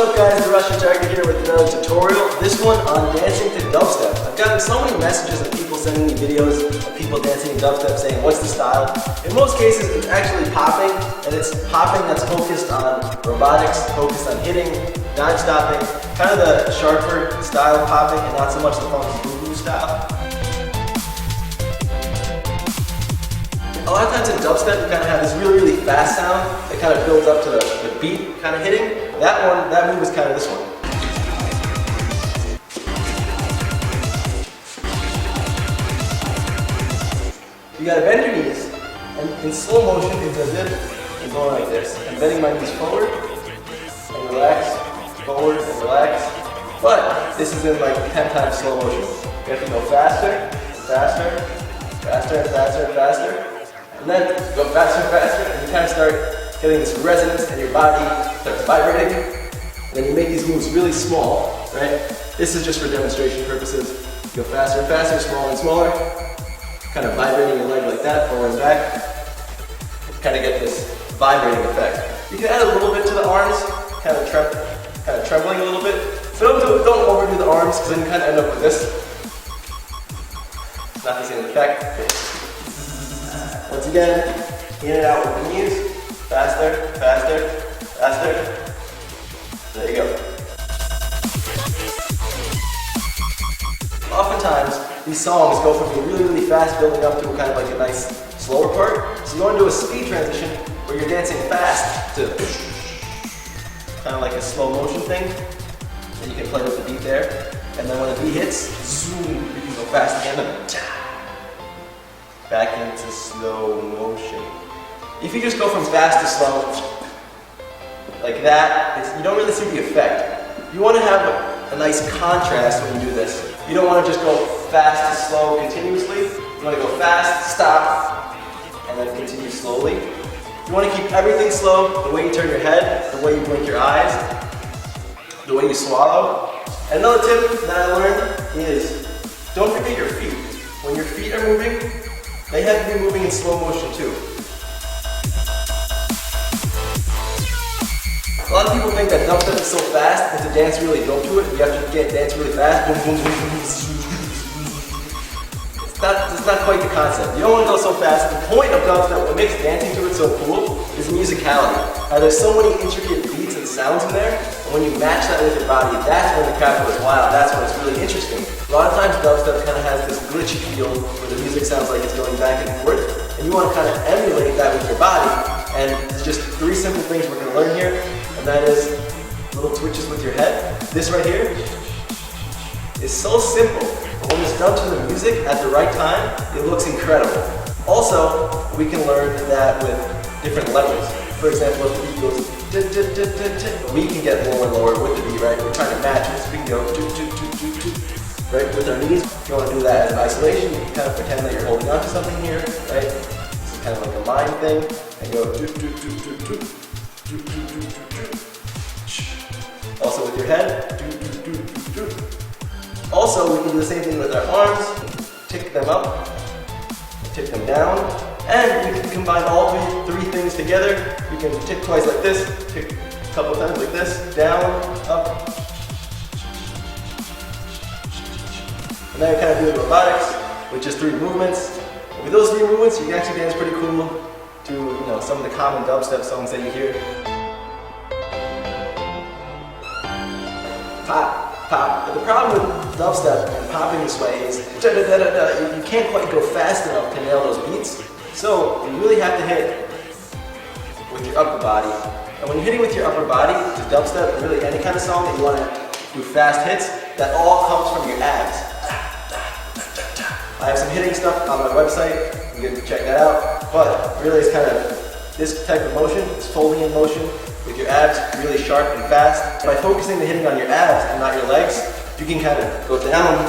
up guys, the Russian Tiger here with another tutorial, this one on dancing to dubstep. I've gotten so many messages of people sending me videos of people dancing to dubstep saying, what's the style? In most cases it's actually popping, and it's popping that's focused on robotics, focused on hitting, dime stopping, kind of the sharper style of popping and not so much the funky boo-boo style. A lot of times in dubstep you kind of have this really fast sound that kind of builds up to the beat kind of hitting. That move is kind of this one. You gotta bend your knees, and in slow motion it's as if I'm going like this. I'm bending my knees forward and relax, forward and relax. But this is in like 10 times slow motion. You have to go faster, faster, faster and faster and faster. And then go faster and faster, and you kind of start getting this resonance and your body starts vibrating. And then you make these moves really small, right? This is just for demonstration purposes. You go faster and faster, smaller and smaller. Kind of vibrating your leg like that, forward and back. Kind of get this vibrating effect. You can add a little bit to the arms, kind of trembling a little bit. But don't overdo the arms, because then you kind of end up with this. It's not the same effect. Once again, in and out with the knees. Faster, faster, faster. There you go. Oftentimes, these songs go from being really fast, building up to kind of like a nice slower part. So you want to do a speed transition where you're dancing fast to kind of like a slow motion thing. And you can play with the beat there. And then when the beat hits, zoom, you can go fast again. Back into slow motion. If you just go from fast to slow, like that, you don't really see the effect. You want to have a nice contrast when you do this. You don't want to just go fast to slow continuously. You want to go fast, stop, and then continue slowly. You want to keep everything slow, the way you turn your head, the way you blink your eyes, the way you swallow. And another tip that I learned is, don't forget your feet. When your feet are moving, they have to be moving in slow motion too. A lot of people think that dubstep is so fast, and to dance really don't do it. You have to dance really fast. Boom, boom, boom, boom. It's not quite the concept. You don't want to go so fast. The point of dubstep, what makes dancing to it so cool, is musicality. There's so many intricate beats and sounds in there, and when you match that with your body, that's when the crowd goes wild. That's when it's really interesting. A lot of times dubstep kind of has this glitchy feel where the music sounds like it's going back and forth, and you want to kind of emulate that with your body. And there's just 3 simple things we're going to learn here, and that is little twitches with your head. This right here is so simple, but when it's done to the music at the right time, it looks incredible. Also, we can learn that with different levels. For example, if the beat goes, we can get lower and lower with the beat, right? We're trying to match it, so we can go right with our knees. If you want to do that as an isolation, you can kind of pretend that you're holding on to something here, right? This is kind of like a mind thing, and go also with your head. Also, we can do the same thing with our arms. Tick them up, tick them down, and you can combine all three things together. You can tick twice like this, tick a couple times like this, down, up. And now you're kind of doing robotics with just 3 movements. And with those 3 movements, you can actually dance pretty cool to some of the common dubstep songs that you hear. Pop, pop. But the problem with dubstep and popping this way is you can't quite go fast enough to nail those beats. So you really have to hit with your upper body. And when you're hitting with your upper body to dubstep, really any kind of song that you want to do fast hits, that all comes from your abs. I have some hitting stuff on my website. You can check that out. But really it's kind of this type of motion, this Foley-in motion, with your abs really sharp and fast. By focusing the hitting on your abs and not your legs, you can kind of go down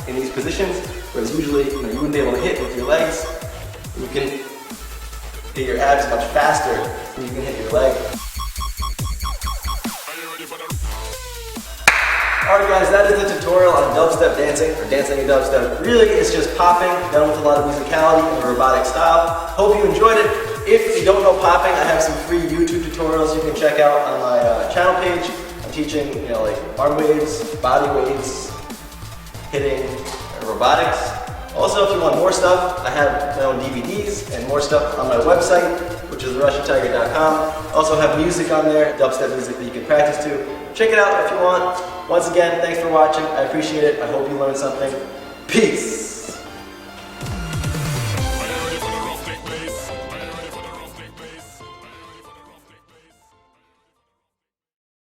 in these positions, whereas usually you wouldn't be able to hit with your legs. You can hit your abs much faster than you can hit your leg. Alright guys, that is the tutorial on dubstep dancing, or dancing in dubstep. Really, it's just popping, done with a lot of musicality and a robotic style. Hope you enjoyed it. If you don't know popping, I have some free YouTube tutorials you can check out on my channel page. I'm teaching, you know, like arm waves, body waves, hitting, and robotics. Also, if you want more stuff, I have my own DVDs and more stuff on my website, which is TheRussianTiger.com. Also have music on there, dubstep music that you can practice to. Check it out if you want. Once again, thanks for watching. I appreciate it. I hope you learned something. Peace.